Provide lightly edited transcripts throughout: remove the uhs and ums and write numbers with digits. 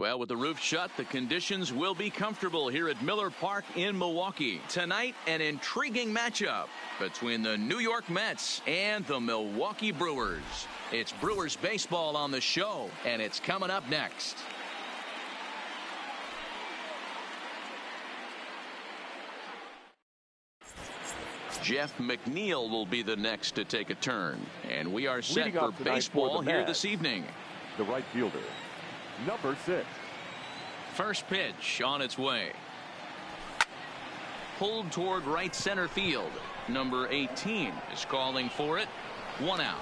Well, with the roof shut, the conditions will be comfortable here at Miller Park in Milwaukee. Tonight, an intriguing matchup between the New York Mets and the Milwaukee Brewers. It's Brewers baseball on the show, and it's coming up next. Jeff McNeil will be the next to take a turn, and we are set for baseball here this evening. The right fielder, number 6. First pitch on its way. Pulled toward right center field. Number 18 is calling for it. 1 out.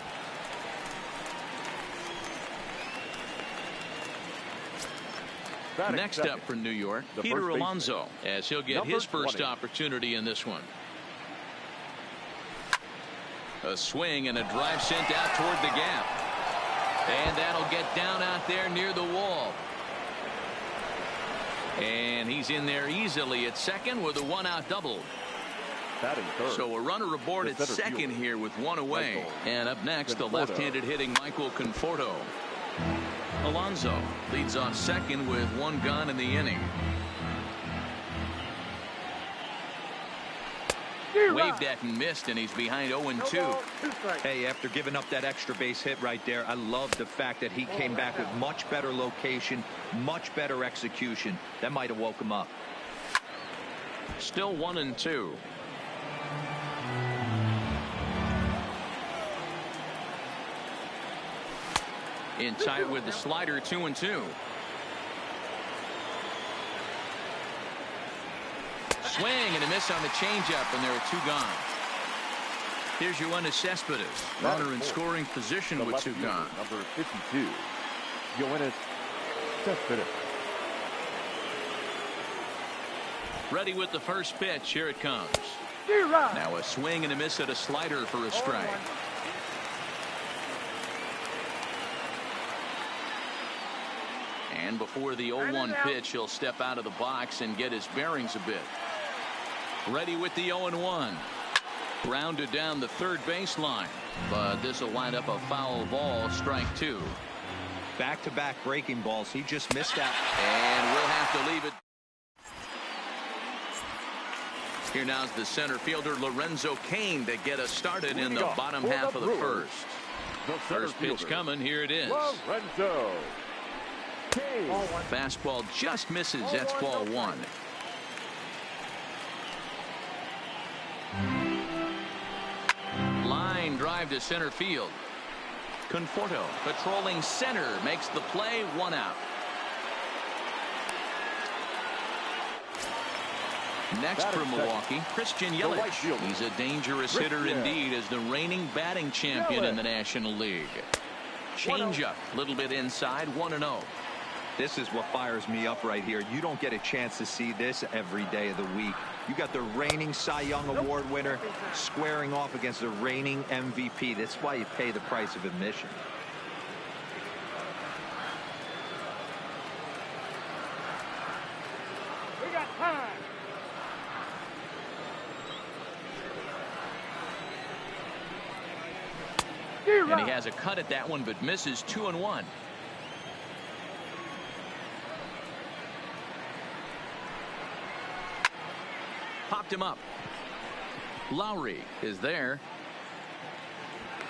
Next up for New York, Peter Alonso, as he'll get his first opportunity in this one. A swing and a drive sent out toward the gap. And that'll get down out there near the wall. And he's in there easily at second with a 1-out double. So a runner aboard at second here with 1 away. And up next, the left-handed hitting Michael Conforto. Alonso leads off second with 1 gone in the inning. Waved at and missed, and he's behind 0-2. Hey, after giving up that extra base hit right there, I love the fact that he came back with much better location, much better execution. That might have woke him up. Still 1-2. In tight with the slider, 2-2. Swing and a miss on the changeup, and there are 2 gone. Here's Yoenis Cespedes, runner in scoring position with 2 gone. Number 52, Yoenis Cespedes. Ready with the first pitch. Here it comes. Now a swing and a miss at a slider for a strike. And before the 0-1 pitch, he'll step out of the box and get his bearings a bit. Ready with the 0-1. Grounded down the third baseline, but this will wind up a foul ball, strike 2. Back-to-back breaking balls. He just missed that. And we'll have to leave it. Here now's the center fielder Lorenzo Cain to get us started in the bottom half of the first. First pitch coming. Here it is. Lorenzo Cain. Fastball just misses. That's ball 1. Line drive to center field. Conforto patrolling center makes the play. 1 out. Next for Milwaukee, Christian Yelich. He's a dangerous hitter indeed as the reigning batting champion in the National League. Changeup, a little bit inside, 1-0. This is what fires me up right here. You don't get a chance to see this every day of the week. You got the reigning Cy Young Award winner squaring off against the reigning MVP. That's why you pay the price of admission. We got time. And he has a cut at that one, but misses. 2-1. Popped him up. Lowry is there.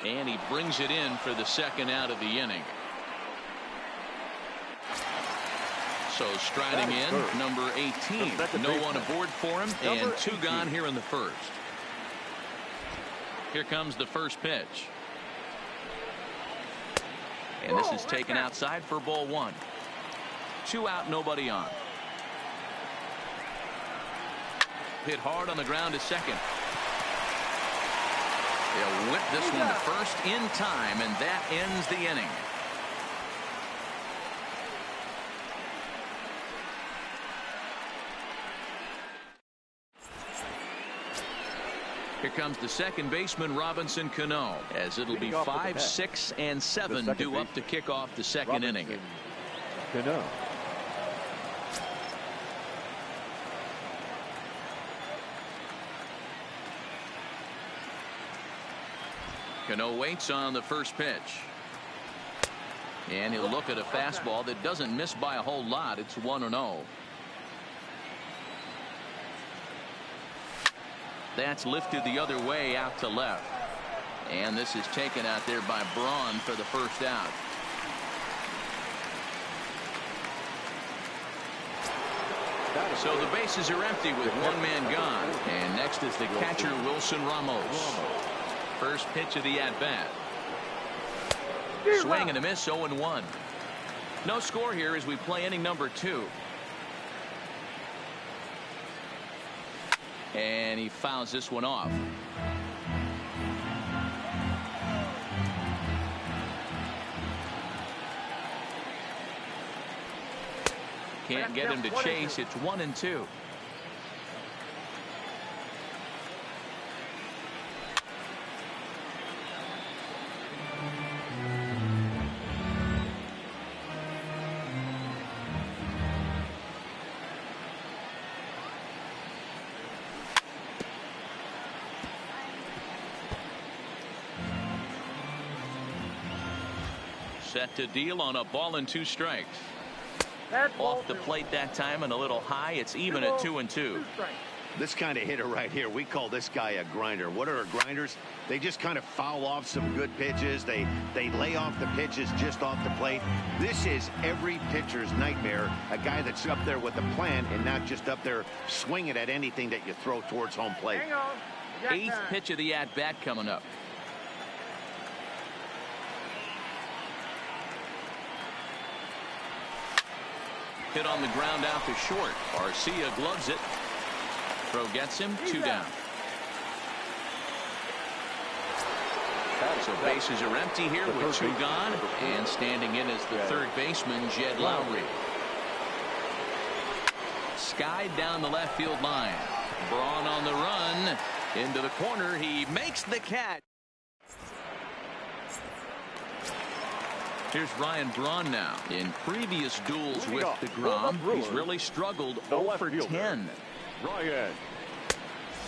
And he brings it in for the 2nd out of the inning. So striding in, number 18. No one aboard for him, and 2 gone here in the first. Here comes the first pitch. And this is taken outside for ball 1. 2 out, nobody on. Hit hard on the ground to second. They'll whip this one to first in time, and that ends the inning. Here comes the second baseman, Robinson Cano, as it'll be 5, 6, and 7 due up to kick off the 2nd inning. Cano. Cano waits on the first pitch. And he'll look at a fastball that doesn't miss by a whole lot. It's 1-0. That's lifted the other way out to left. And this is taken out there by Braun for the first out. So the bases are empty with one man gone. And next is the catcher, Wilson Ramos. First pitch of the at-bat. Swing and a miss, 0-1. No score here as we play inning number 2. And he fouls this one off. Can't get him to chase. It's 1-2. Set to deal on a ball and 2 strikes. Off the plate that time and a little high. It's even at 2-2. This kind of hitter right here, we call this guy a grinder. What are grinders? They just kind of foul off some good pitches. They lay off the pitches just off the plate. This is every pitcher's nightmare. A guy that's up there with a plan and not just up there swinging at anything that you throw towards home plate. 8th pitch of the at-bat coming up. Hit on the ground out to short. Arcia gloves it. Throw gets him. 2 down. So bases are empty here with 2 gone. And standing in is the third baseman, Jed Lowry. Skied down the left field line. Braun on the run. Into the corner. He makes the catch. Here's Ryan Braun now. In previous duels with DeGrom, he's really struggled 0 for 10. Ryan.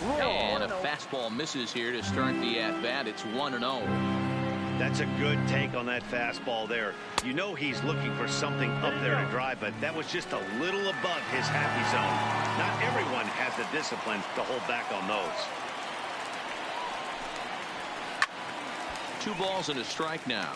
And a fastball misses here to start the at-bat. It's 1-0. That's a good take on that fastball there. You know he's looking for something up there to drive, but that was just a little above his happy zone. Not everyone has the discipline to hold back on those. 2 balls and a strike now.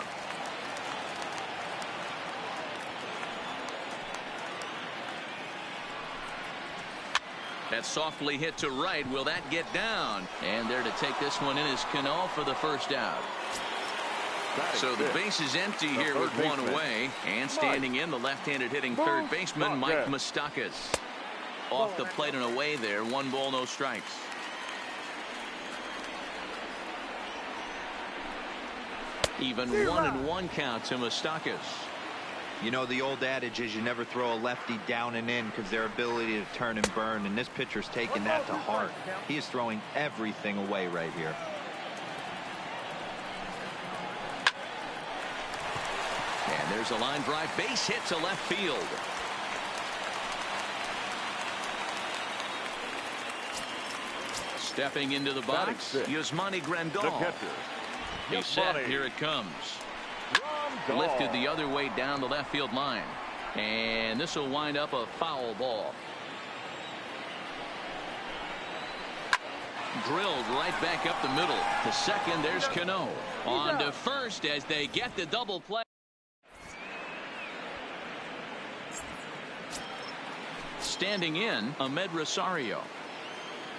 That's softly hit to right. Will that get down? And there to take this one in is Cano for the first out. So the base is empty here with 1 away. And standing in, the left-handed hitting third baseman, Mike Moustakas. Off the plate and away there. 1 ball, no strikes. Even 1-1 count to Moustakas. You know, the old adage is you never throw a lefty down and in because their ability to turn and burn, and this pitcher's taking that to heart. He is throwing everything away right here. And there's a line drive, base hit to left field. Stepping into the box, Yasmani Grandal. He's set, here it comes. Lifted the other way down the left field line. And this will wind up a foul ball. Drilled right back up the middle. To second, there's Cano. On to first as they get the double play. Standing in, Ahmed Rosario.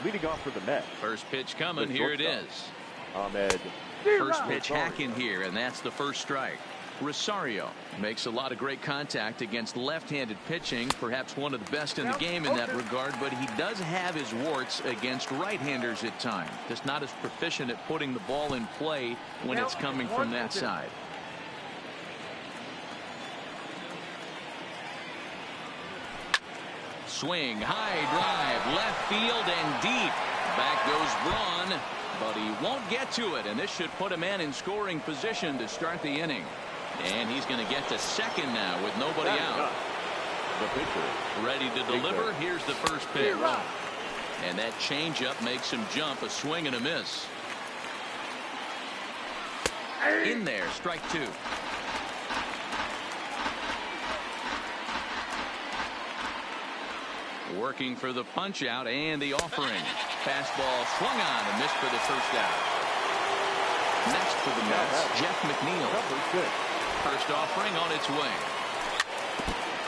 Leading off for the Mets. First pitch coming, here it is. Ahmed. First pitch hacking here, and that's the first strike. Rosario makes a lot of great contact against left-handed pitching, perhaps one of the best in the game in that regard, but he does have his warts against right-handers at times. Just not as proficient at putting the ball in play when it's coming from that side. Swing, high drive, left field and deep. Back goes Braun, but he won't get to it, and this should put a man in scoring position to start the inning. And he's going to get to second now with nobody out. The pitcher. Ready to deliver. Here's the first pitch. And that changeup makes him jump. A swing and a miss. In there, strike 2. Working for the punch out and the offering. Fastball swung on and missed for the first out. Next for the Mets, Jeff McNeil. First offering on its way.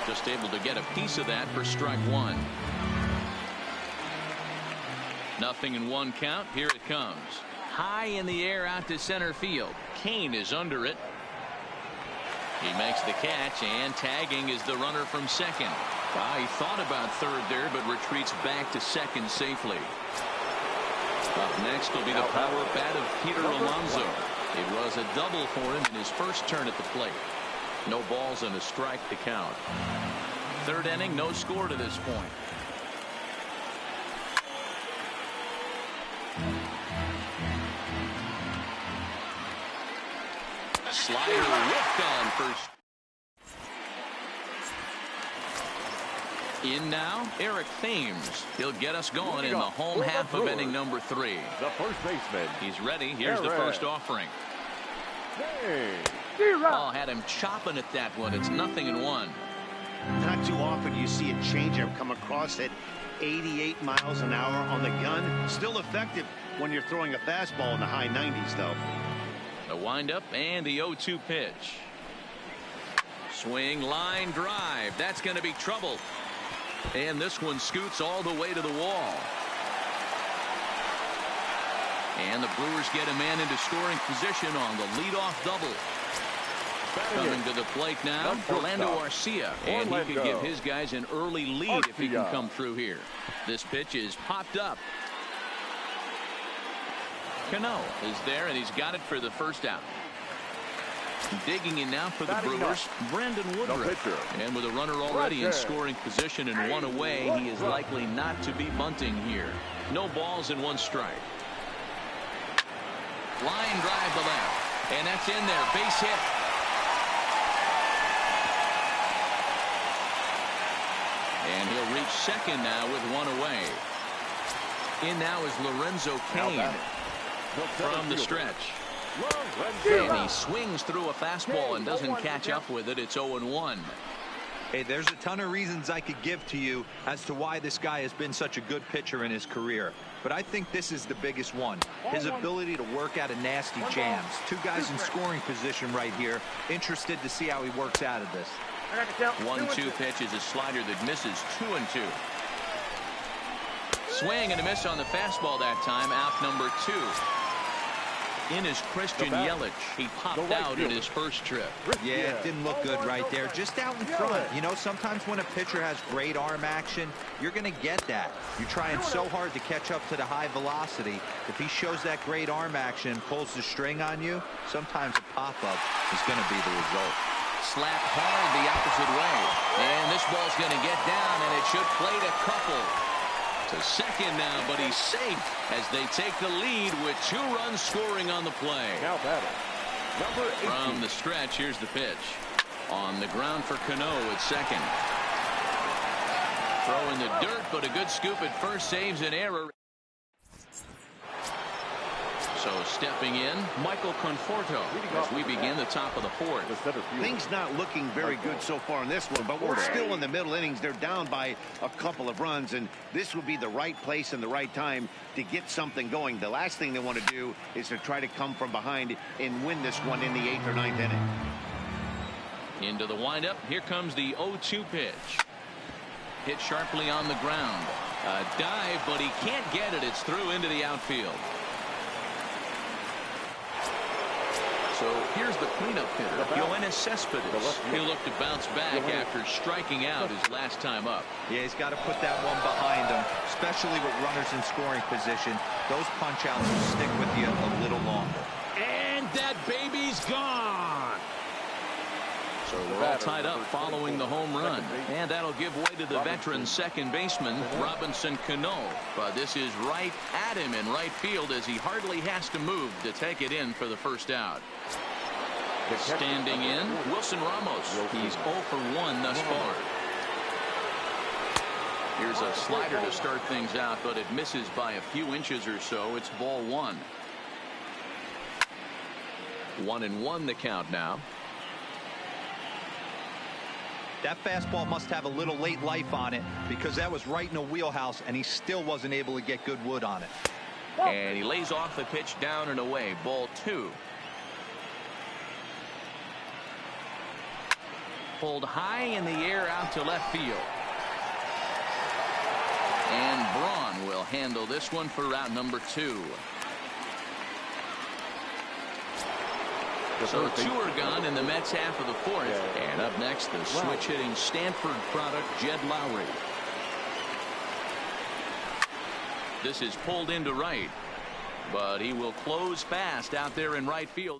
Just able to get a piece of that for strike one. 0-1 count. Here it comes. High in the air out to center field. Kane is under it. He makes the catch, and tagging is the runner from second. He thought about third there, but retreats back to second safely. Up next will be the power bat of Peter Alonso. It was a double for him in his first turn at the plate. No balls and a strike to count. Third inning, no score to this point. Slider whipped on first. In now, Eric Thames. He'll get us going in the home half of inning number 3. The first baseman. He's ready. Here's the first offering. Had him chopping at that one. It's 0-1. Not too often you see a changeup come across at 88 miles an hour on the gun. Still effective when you're throwing a fastball in the high 90s, though. The windup and the 0-2 pitch. Swing, line drive. That's going to be trouble. And this one scoots all the way to the wall. And the Brewers get a man into scoring position on the leadoff double. Coming to the plate now, Orlando Arcia. And he could give his guys an early lead if he can come through here. This pitch is popped up. Cano is there, and he's got it for the first out. Digging in now for the Brewers, Brandon Woodruff. And with a runner already in scoring position and one away, he is likely not to be bunting here. No balls and 1 strike. Line drive to left, and that's in there. Base hit. And he'll reach second now with 1 away. In now is Lorenzo Cain from the stretch. And he swings through a fastball and doesn't catch up with it. It's 0-1. Hey, there's a ton of reasons I could give to you as to why this guy has been such a good pitcher in his career. But I think this is the biggest one. His ability to work out of nasty jams. 2 guys in scoring position right here. Interested to see how he works out of this. 1-2 pitch is a slider that misses. 2-2. Swing and a miss on the fastball that time. Out number 2. In is Christian Yelich. He popped out in his first trip. Yeah, it didn't look good right there. Just out in front. You know, sometimes when a pitcher has great arm action, you're going to get that. You're trying so hard to catch up to the high velocity. If he shows that great arm action, pulls the string on you, sometimes a pop-up is going to be the result. Slapped hard the opposite way. And this ball's going to get down, and it should plate a couple. To second now, but he's safe as they take the lead with 2 runs scoring on the play. Now batting, number 18. From the stretch, here's the pitch. On the ground for Cano at second. Throw in the dirt, but a good scoop at first saves an error. So stepping in, Michael Conforto as we begin the top of the 4th. Things not looking very good so far in this one, but we're still in the middle innings. They're down by a couple of runs, and this would be the right place and the right time to get something going. The last thing they want to do is to try to come from behind and win this one in the 8th or 9th inning. Into the windup. Here comes the 0-2 pitch. Hit sharply on the ground. A dive, but he can't get it. It's through into the outfield. So here's the cleanup hitter, Yoenis Cespedes. He'll look to bounce back after striking out his last time up. Yeah, he's got to put that one behind him, especially with runners in scoring position. Those punch-outs will stick with you a little longer. And that baby's gone. So we're all tied up following the home run. And that'll give way to the veteran second baseman, Robinson Cano. But this is right at him in right field as he hardly has to move to take it in for the first out. Standing in, Wilson Ramos. He's 0 for 1 thus far. Here's a slider to start things out, but it misses by a few inches or so. It's ball 1. 1-1 the count now. That fastball must have a little late life on it because that was right in the wheelhouse, and he still wasn't able to get good wood on it. And he lays off the pitch down and away. Ball 2. Pulled high in the air out to left field. And Braun will handle this one for route number 2. So 2 are gone in the Mets half of the 4th. And up next, the switch-hitting Stanford product, Jed Lowry. This is pulled into right, but he will close fast out there in right field.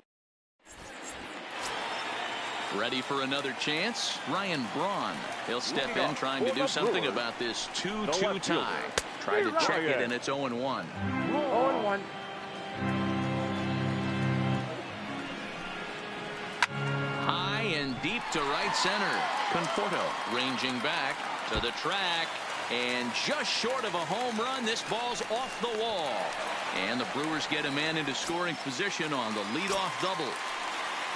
Ready for another chance? Ryan Braun. He'll step in trying to do something about this 2-2 tie. Try to check it, and it's 0-1. 0-1. High and deep to right center. Conforto ranging back to the track. And just short of a home run, this ball's off the wall. And the Brewers get a man into scoring position on the leadoff double.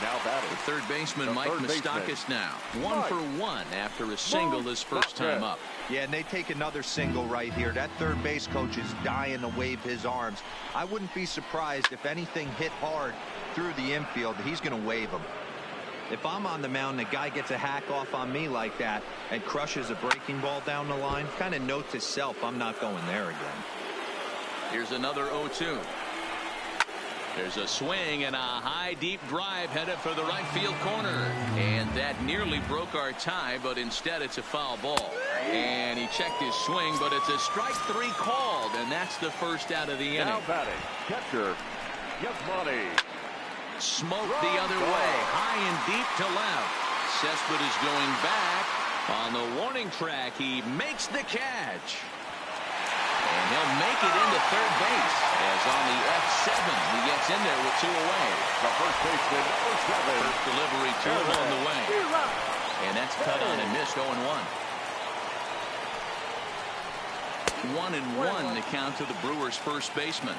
Now batting. The third baseman, Mike Moustakas, now 1 for 1 after a single his first time up. Yeah, and they take another single right here. That third base coach is dying to wave his arms. I wouldn't be surprised if anything hit hard through the infield. He's going to wave them. If I'm on the mound, the guy gets a hack off on me like that and crushes a breaking ball down the line, kind of note to self, I'm not going there again. Here's another 0-2. There's a swing and a high deep drive headed for the right field corner. And that nearly broke our tie, but instead it's a foul ball. And he checked his swing, but it's a strike 3 called, and that's the first out of the inning. Now batting, catcher, Yasmani. Smoked the other way, high and deep to left. Cespedes is going back. On the warning track, he makes the catch. And he'll make it into third base, as on the F7, he gets in there with 2 away. The first baseman, 7. First delivery, 2 on the way. And that's cut on and missed, 0-1. 1-1 the count to the Brewers' first baseman.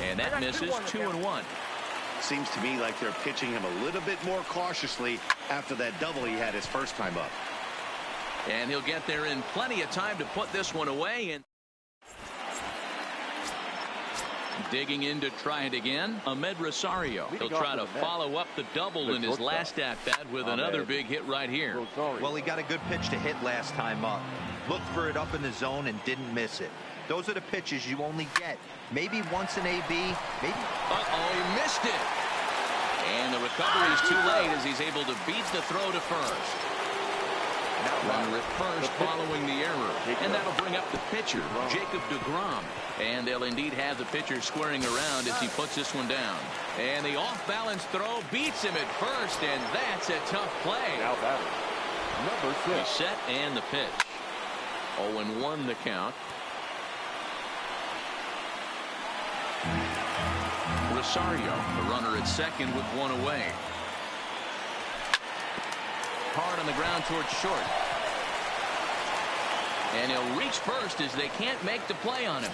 And that misses, 2-1. Seems to me like they're pitching him a little bit more cautiously after that double he had his first time up. And he'll get there in plenty of time to put this one away. And digging in to try it again, Ahmed Rosario. He'll try to follow up the double in his last at-bat with another big hit right here. Well, he got a good pitch to hit last time up. Looked for it up in the zone and didn't miss it. Those are the pitches you only get maybe once in AB, maybe. He missed it. And the recovery is too late as he's able to beat the throw to first. Runner at first following the error. And that'll bring up the pitcher, Jacob deGrom. And they'll indeed have the pitcher squaring around as he puts this one down. And the off-balance throw beats him at first, and that's a tough play. Now batting, number 6. The set and the pitch. 0-1 the count. Rosario, the runner at second with 1 away. Hard on the ground towards short. And he'll reach first as they can't make the play on him.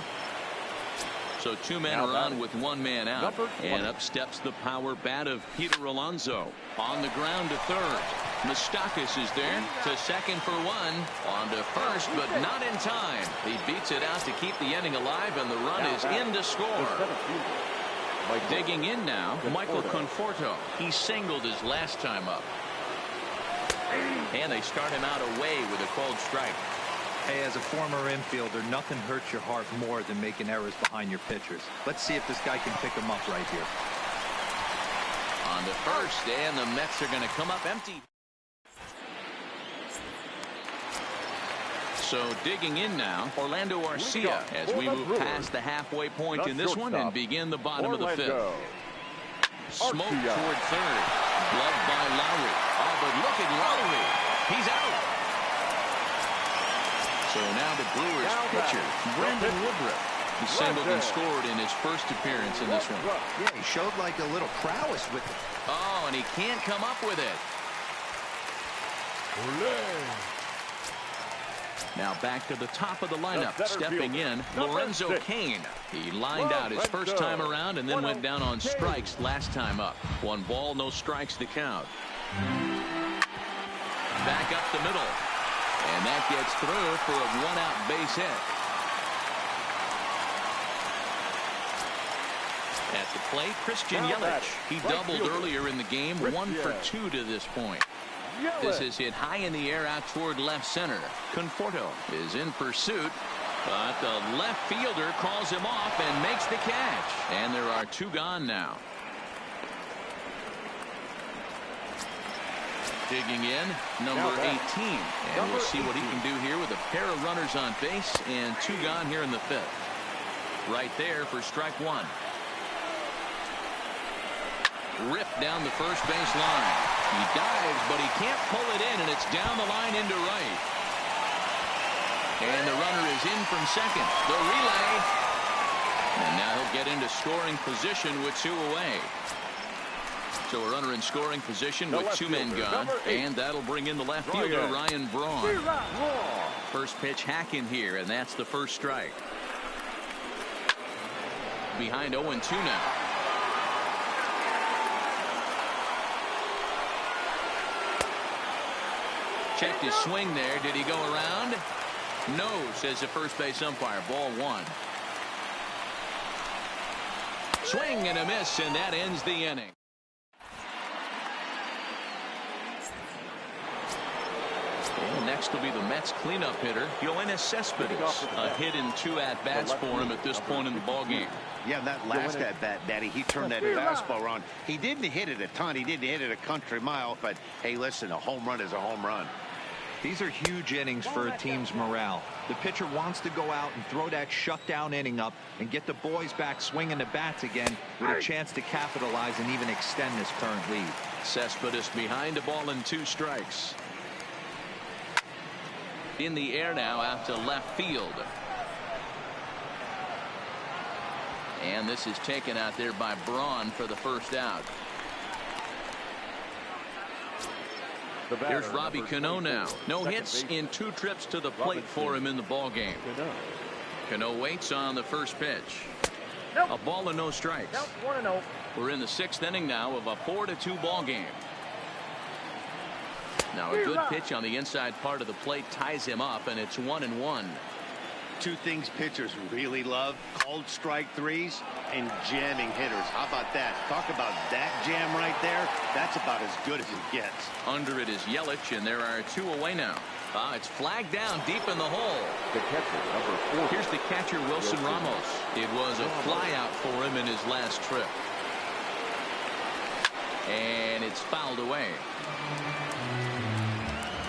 So 2 men are on with 1 man out. And up steps the power bat of Peter Alonso. On the ground to third. Moustakas is there to second for 1. On to first, but not in time. He beats it out to keep the inning alive, and the run is in to score. Digging in now, Michael Conforto. He singled his last time up. And they start him out away with a called strike. Hey, as a former infielder, nothing hurts your heart more than making errors behind your pitchers. Let's see if this guy can pick them up right here. On to first, and the Mets are going to come up empty. So digging in now, Orlando Arcia as we move past the halfway point in this one and begin the bottom of the 5th. Smoke toward third. Gloved by Lowry. Oh, but look at Lowry. He's out. So now the Brewers pitcher, Brandon Woodruff. He singled and scored in his first appearance in this one. Yeah, he showed like a little prowess with it. Oh, and he can't come up with it. Now back to the top of the lineup. Stepping in, Lorenzo Cain. He lined out his first time around and then went down on strikes last time up. 1 ball, no strikes to count. Back up the middle. And that gets through for a 1-out base hit. At the plate, Christian Yelich. He doubled earlier in the game, 1 for 2 to this point. This is hit high in the air out toward left center. Conforto is in pursuit, but the left fielder calls him off and makes the catch. And there are 2 gone now. Digging in, number 18. And we'll see what he can do here with a pair of runners on base and 2 gone here in the 5th. Right there for strike 1. Ripped down the first base line. He dives, but he can't pull it in, and it's down the line into right. And the runner is in from second. The relay. And now he'll get into scoring position with 2 away. So a runner in scoring position with 2 men gone. And that'll bring in the left fielder, Ryan Braun. First pitch hack in here, and that's the first strike. Behind 0-2 now. Checked his swing there. Did he go around? No, says the first base umpire. Ball 1. Swing and a miss, and that ends the inning. And next will be the Mets cleanup hitter, Yoenis Cespedes. A hit in 2 at-bats for him at this point in the ballgame. Yeah, that last at-bat, Daddy, he turned that fastball around. He didn't hit it a ton. He didn't hit it a country mile. But, hey, listen, a home run is a home run. These are huge innings for a team's morale. The pitcher wants to go out and throw that shutdown inning up and get the boys back swinging the bats again with a chance to capitalize and even extend this current lead. Cespedes behind a ball and 2 strikes. In the air now out to left field. And this is taken out there by Braun for the first out. Here's Robbie Cano now. No hits in 2 trips to the plate for him in the ballgame. Cano waits on the first pitch. A ball and no strikes. We're in the 6th inning now of a 4-2 ball game. Now a good pitch on the inside part of the plate ties him up, and it's 1-1. 2 things pitchers really love: called strike 3s and jamming hitters. How about that? Talk about that jam right there. That's about as good as it gets. Under it is Yelich, and there are 2 away now. It's flagged down deep in the hole. The catcher, number 4. Here's the catcher, Wilson Ramos. It was a fly out for him in his last trip. And it's fouled away.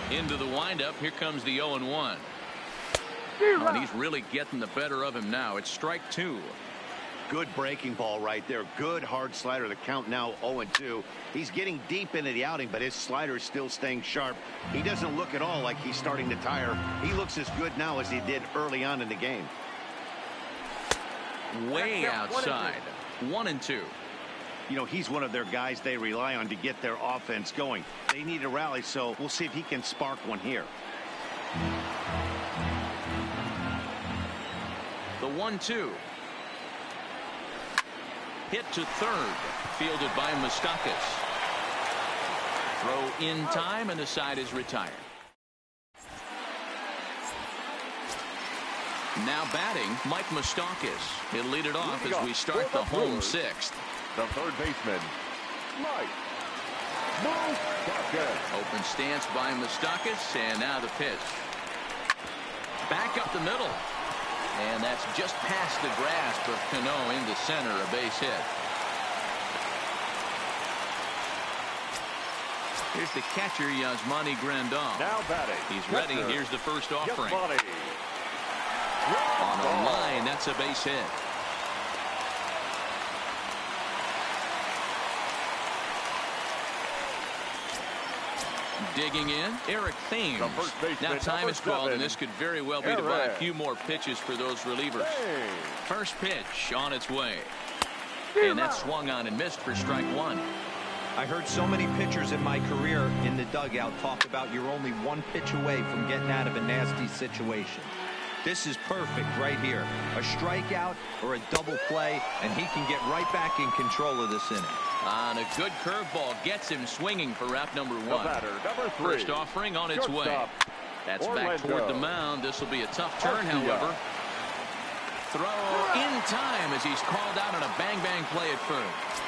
Into the windup. Here comes the 0-1. And he's really getting the better of him now. It's strike 2. Good breaking ball right there. Good hard slider. The count now 0-2. He's getting deep into the outing, but his slider is still staying sharp. He doesn't look at all like he's starting to tire. He looks as good now as he did early on in the game. Way outside. 1-2. You know, he's one of their guys they rely on to get their offense going. They need a rally, so we'll see if he can spark one here. The 1-2. Hit to third. Fielded by Moustakas. Throw in time, and the side is retired. Now batting, Mike Moustakas. He'll lead it off as we start the home 6th. The third baseman, Mike Moustakas. Open stance by Moustakas, and now the pitch. Back up the middle. And that's just past the grasp of Cano into center, a base hit. Here's the catcher, Yasmani Grandal. Now batting. He's ready. Here's the first offering. On On the line, that's a base hit. Digging in, Eric Thames. Now time is called, and this could very well be to buy a few more pitches for those relievers. First pitch on its way. And that's swung on and missed for strike 1. I heard so many pitchers in my career in the dugout talk about you're only one pitch away from getting out of a nasty situation. This is perfect right here. A strikeout or a double play, and he can get right back in control of this inning. On a good curveball gets him swinging for out number 1. Number 3. First offering on its way. That's back toward the mound. This will be a tough turn, however. Throw in time as he's called out on a bang-bang play at first.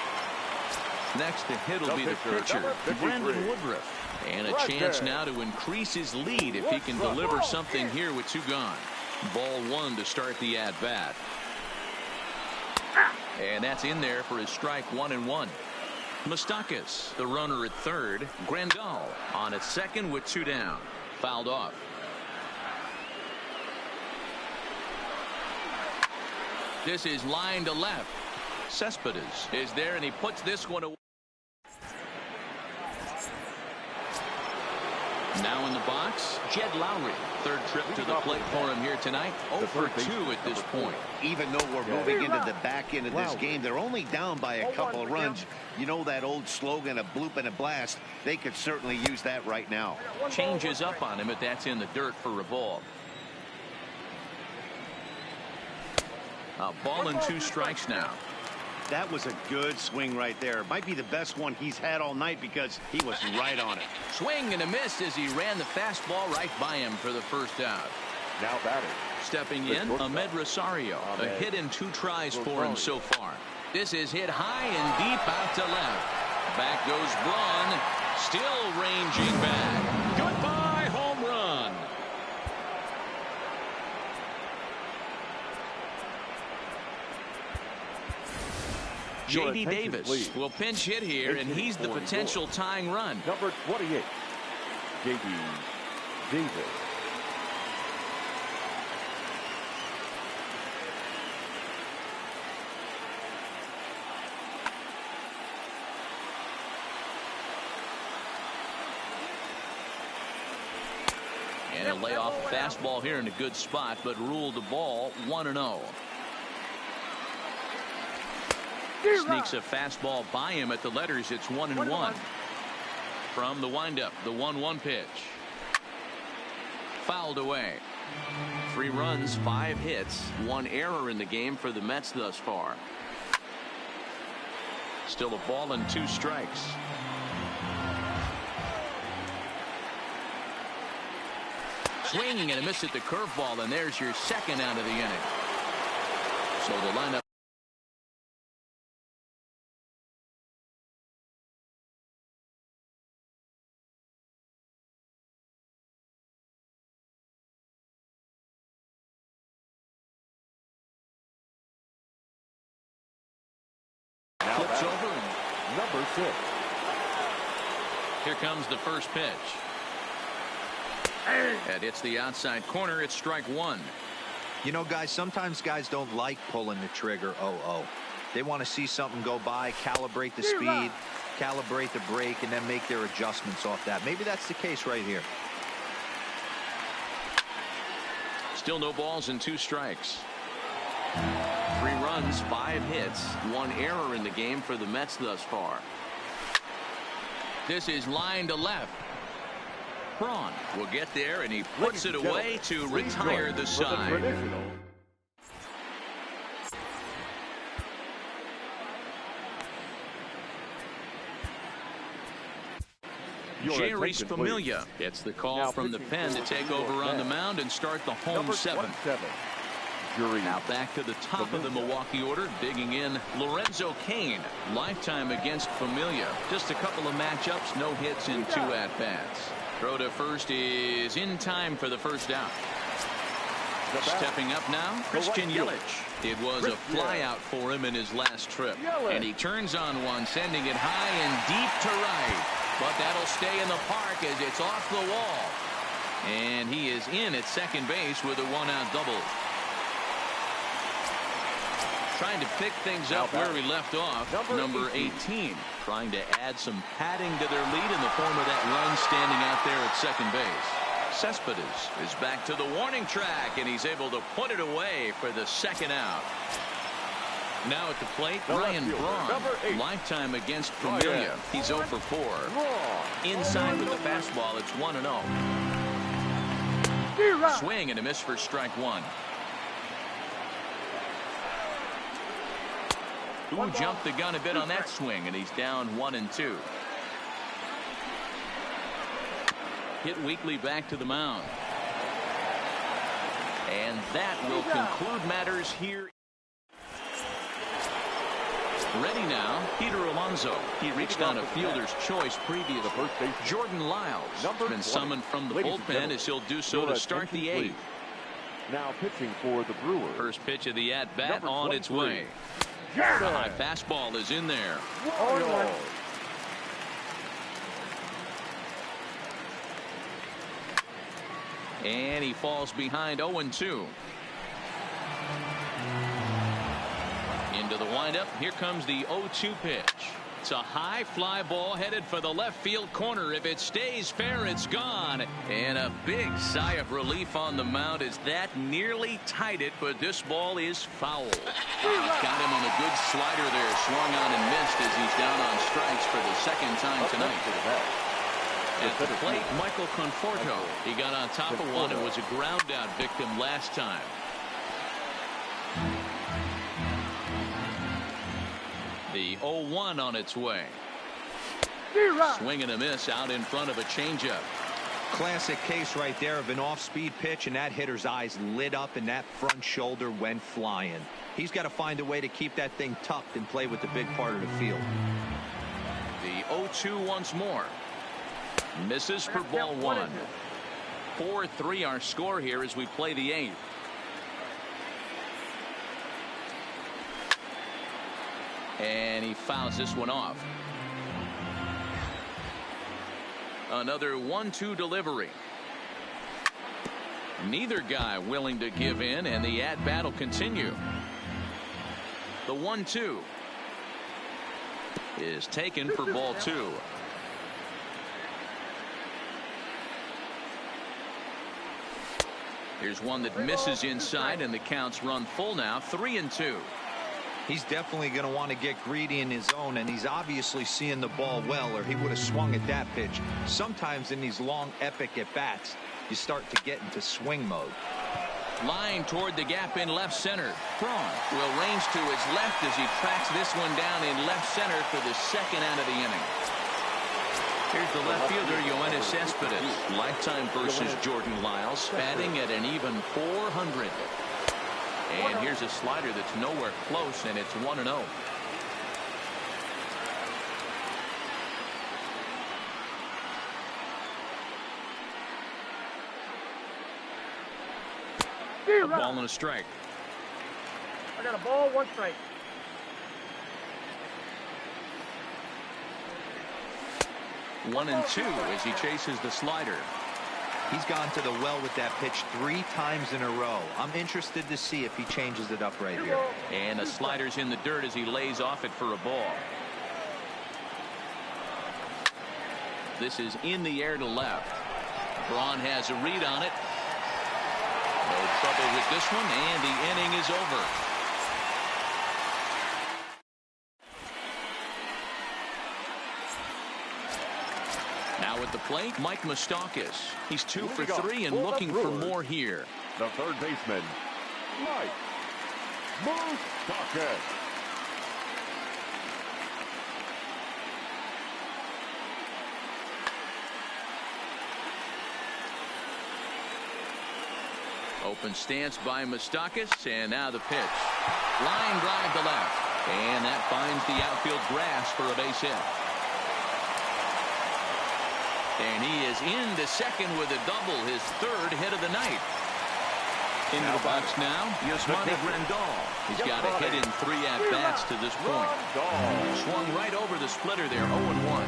Next to hit will be the pitcher, Brandon Woodruff. And a chance now to increase his lead if he can deliver something here with 2 gone. Ball 1 to start the at-bat. And that's in there for his strike 1-1. Moustakas, the runner at third. Grandal on at second with 2 down. Fouled off. This is line to left. Cespedes is there, and he puts this one away. Now in the box, Jed Lowry. Third trip to the plate for him here tonight. 0 for 2 at this point. Even though we're moving into the back end of this game, they're only down by a couple of runs. You know that old slogan, a bloop and a blast. They could certainly use that right now. Changes up on him, but that's in the dirt for a ball. A ball and 2 strikes now. That was a good swing right there. Might be the best one he's had all night because he was right on it. Swing and a miss as he ran the fastball right by him for the first out. Now batting. Stepping in, Ahmed Rosario. A hit in 2 tries for him so far. This is hit high and deep out to left. Back goes Braun. Still ranging back. Goodbye, home run. J.D. Davis will pinch hit here, and he's the potential tying run. Number 28, J.D. Davis. And he'll lay off a fastball here in a good spot, but ruled the ball 1-0. Sneaks a fastball by him at the letters. It's 1-1. From the windup, the 1-1 pitch. Fouled away. 3 runs, 5 hits, 1 error in the game for the Mets thus far. Still a ball and 2 strikes. Swinging and a miss at the curveball, and there's your second out of the inning. So the lineup. Flips over. Number 6. Here comes the first pitch. And it's the outside corner. It's strike 1. You know, guys, sometimes guys don't like pulling the trigger 0-0. They want to see something go by, calibrate the speed, calibrate the brake, and then make their adjustments off that. Maybe that's the case right here. Still no balls and 2 strikes. 3 runs, 5 hits, 1 error in the game for the Mets thus far. This is line to left. Braun will get there, and he puts it away to retire the side. Jeurys Familia gets the call from the pen to take over on the mound and start the home 7. Now back to the top of the Milwaukee order, digging in Lorenzo Cain. Lifetime against Familia. Just a couple of matchups, no hits in 2 at-bats. Throw to first is in time for the first out. Stepping up now, Christian Yelich. It was a flyout for him in his last trip. And he turns on one, sending it high and deep to right. But that'll stay in the park as it's off the wall. And he is in at second base with a 1-out double. Trying to pick things up where we left off. Number 18. Trying to add some padding to their lead in the form of that run standing out there at second base. Cespedes is back to the warning track, and he's able to put it away for the 2nd out. Now at the plate, The Ryan left fielder, Braun. number 8. Lifetime against Familia. He's 0 for 4. Inside with the fastball, it's 1-0. Swing and a miss for strike one. Who jumped the gun a bit on that swing, and he's down 1-2. Hit weakly back to the mound. And that will conclude matters here. Ready now, Peter Alonso. He reached on a fielder's choice previous. Jordan Lyles been summoned from the bullpen as he'll do so to start the 8th. Now pitching for the Brewers. First pitch of the at-bat on its way. The high fastball is in there. And he falls behind 0-2. Into the windup. Here comes the 0-2 pitch. It's a high fly ball headed for the left field corner. If it stays fair, it's gone. And a big sigh of relief on the mound as that nearly tied it, but this ball is foul. Got him on a good slider there. Swung on and missed as he's down on strikes for the second time tonight. At the plate, Michael Conforto. He got on top of one and was a ground out victim last time. The 0-1 on its way. Swing and a miss out in front of a changeup. Classic case right there of an off-speed pitch, and that hitter's eyes lit up and that front shoulder went flying. He's got to find a way to keep that thing tucked and play with the big part of the field. The 0-2 once more. Misses for ball one. 4-3 our score here as we play the 8th. And he fouls this one off. Another 1-2 delivery. Neither guy willing to give in, and the at-bat will continue. The 1-2 is taken for ball 2. Here's one that misses inside, and the count's run full now. 3-2. He's definitely going to want to get greedy in his zone, and he's obviously seeing the ball well, or he would have swung at that pitch. Sometimes in these long epic at bats, you start to get into swing mode. Line toward the gap in left center. Braun will range to his left as he tracks this one down in left center for the second out of the inning. Here's the left fielder, Yoenis Cespedes. Lifetime versus Jordan Lyles, batting at an even .400. And here's a slider that's nowhere close, and it's 1-0. A ball and a strike. I got a ball, 1 strike. One and two as he chases the slider. He's gone to the well with that pitch 3 times in a row. I'm interested to see if he changes it up right here. And the slider's in the dirt as he lays off it for a ball. This is in the air to left. Braun has a read on it. No trouble with this one, and the inning is over. Now at the plate, Mike Moustakas. He's 2 for 3 and looking for more here. The third baseman, Mike Moustakas. Open stance by Moustakas, and now the pitch. Line drive to left, and that finds the outfield grass for a base hit. And he is into second with a double, his 3rd hit of the night. Into the box now, Yasmani Grandal. He's got a hit in 3 at-bats to this point. Swung right over the splitter there, 0-1.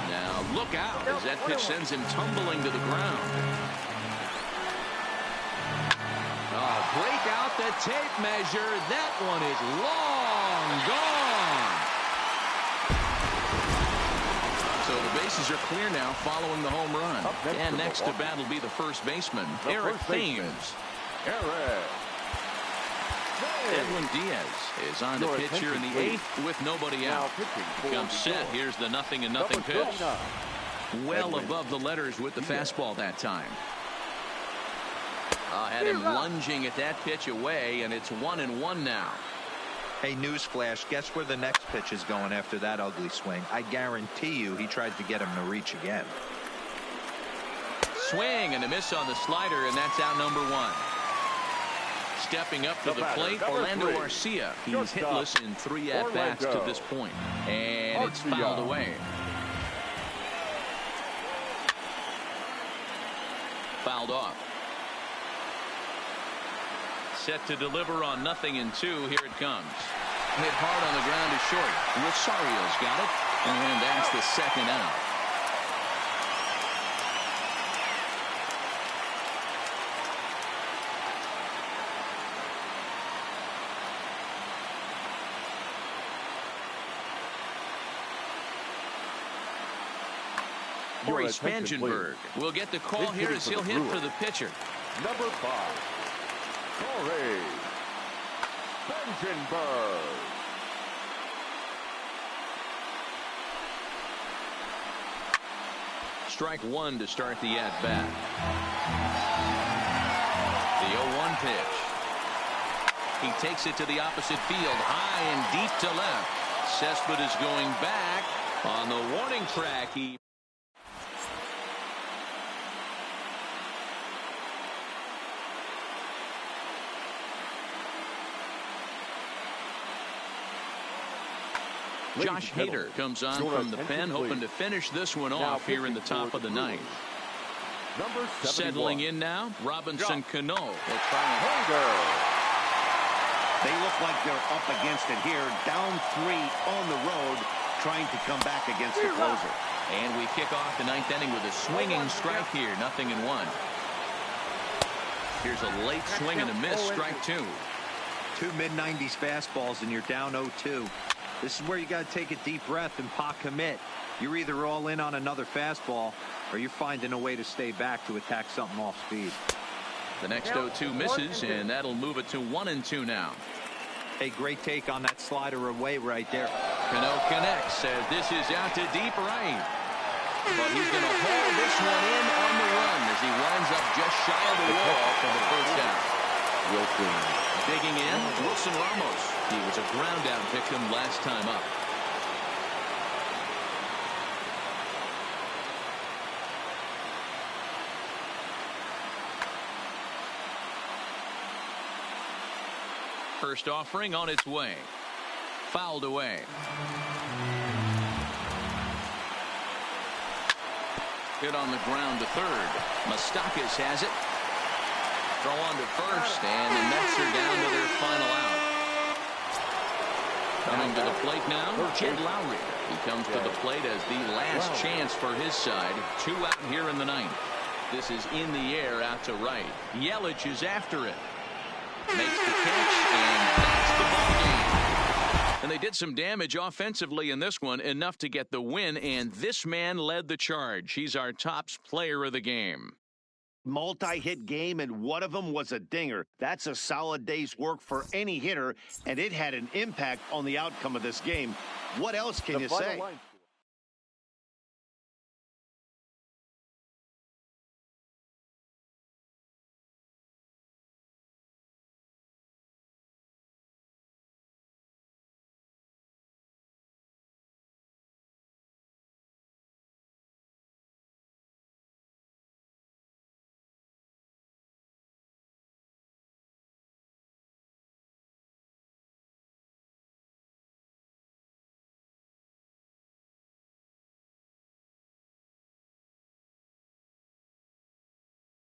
Now look out as that pitch sends him tumbling to the ground. Break out the tape measure. That one is long gone. So the bases are clear now following the home run. And next to bat will be the first baseman, Eric Thames. Edwin Diaz is on the pitch here in the 8th with nobody out. He comes set. Here's the 0-0 pitch. Well above the letters with the fastball that time. Had him lunging at that pitch away, and it's 1-1 now. Hey, newsflash, guess where the next pitch is going after that ugly swing? I guarantee you he tries to get him to reach again. Swing and a miss on the slider, and that's out number 1. Stepping up to the plate, Orlando Arcia. He's hitless in 3 at-bats to this point. And it's fouled away. Fouled off. Set to deliver on 0-2. Here it comes. Hit hard on the ground to short. Rosario's got it. And that's the second out. Corey Spangenberg will get the call here as he'll hit for the pitcher. Number 5, Corey Spangenberg. Strike 1 to start the at-bat. The 0-1 pitch. He takes it to the opposite field, high and deep to left. Cespedes is going back on the warning track. Josh Hader comes on from the pen, hoping to finish this one off here in the top of the 9th. Settling in now, Robinson Cano. They look like they're up against it here, down 3 on the road, trying to come back against the closer. And we kick off the 9th inning with a swinging strike here, 0-1. Here's a late swing and a miss, strike 2. 2 mid-90s fastballs and you're down 0-2. This is where you got to take a deep breath and pot commit. You're either all in on another fastball or you're finding a way to stay back to attack something off speed. The next 0-2 misses, and that'll move it to 1-2 now. Hey, great take on that slider away right there. Cano connects as this is out to deep right. But he's going to hold this one in on the run as he winds up just shy of the wall for the first out. Wilson. Digging in, Wilson Ramos. He was a ground out victim last time up. First offering on its way. Fouled away. Hit on the ground to third. Moustakas has it. Throw on to first, and the Mets are down to their final out. Coming to the plate now, Jed Lowry. He comes to the plate as the last chance for his side. 2 out here in the 9th. This is in the air out to right. Yelich is after it. Makes the catch, and that's the ball game. And they did some damage offensively in this one, enough to get the win, and this man led the charge. He's our top player of the game. Multi-hit game, and one of them was a dinger. That's a solid day's work for any hitter, and it had an impact on the outcome of this game. What else can you say?